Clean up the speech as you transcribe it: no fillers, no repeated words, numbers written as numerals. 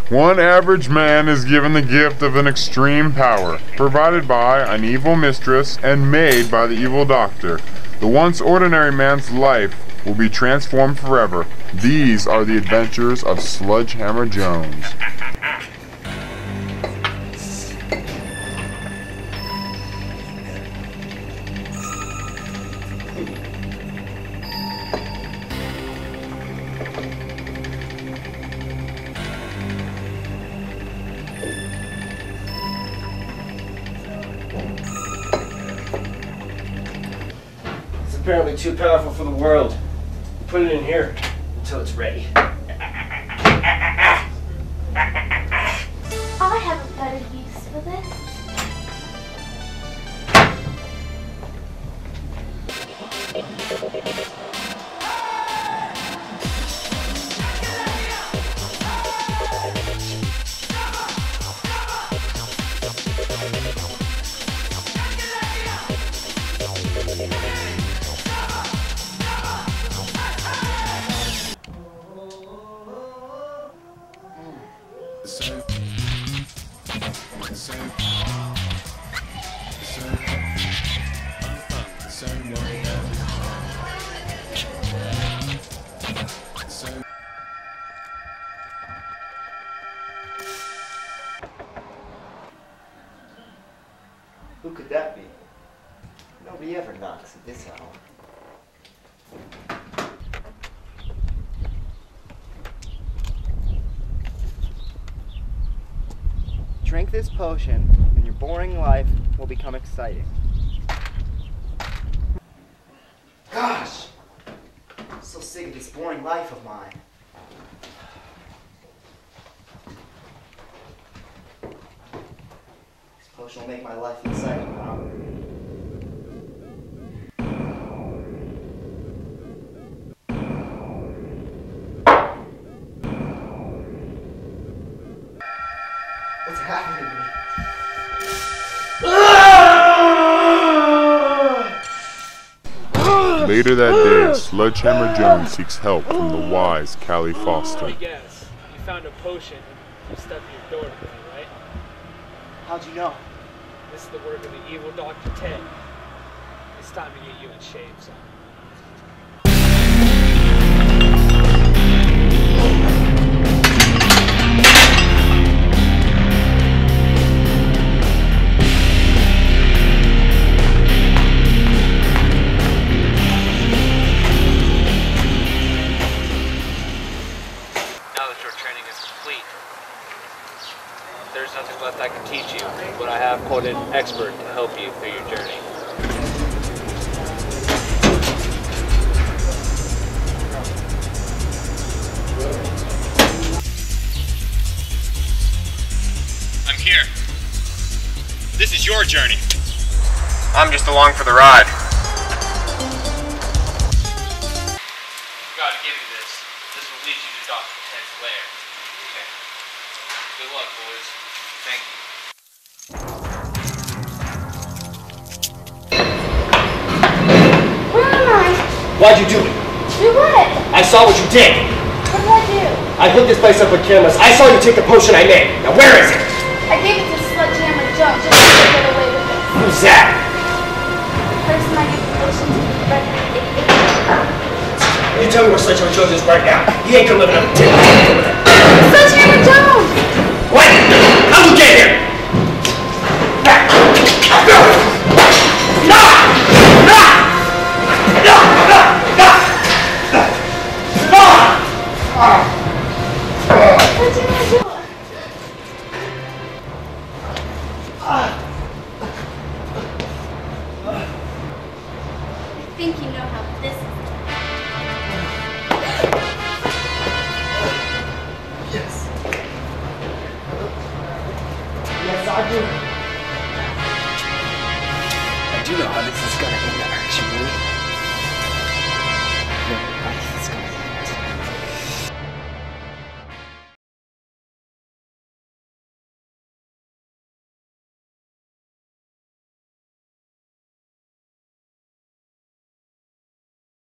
One average man is given the gift of an extreme power, provided by an evil mistress and made by the evil doctor. The once ordinary man's life will be transformed forever. These are the adventures of Sledgehammer Jones. Apparently too powerful for the world. Put it in here until it's ready. I have a better use for this. Who could that be? Nobody ever knocks at this hour. Drink this potion, and your boring life will become exciting. Gosh! I'm so sick of this boring life of mine. This potion will make my life exciting, huh? What's happening to me? Later that day, Sledgehammer Jones seeks help from the wise Callie Foster. Yes, you found a potion and stuck in your door today, right? How'd you know? This is the work of the evil Dr. Ted. It's time to get you in shape, son. There's nothing left I can teach you, but I have called in an expert to help you through your journey. I'm here. This is your journey. I'm just along for the ride. Gotta give you this. This will lead you to Dr. Ted's lair. Okay. Good luck, boys. Thank you. Where am I? Why'd you do it? Do what? I saw what you did. What did I do? I hooked this place up with cameras. I saw you take the potion I made. Now where is it? I gave it to Sledgehammer Jones just so I could get away with it. Who's that? The person I gave the potion to prevent me. You tell me where Sledgehammer Jones is right now. He ain't gonna live another day. Sledgehammer Jones! What? How'd you get here? I think you know how this is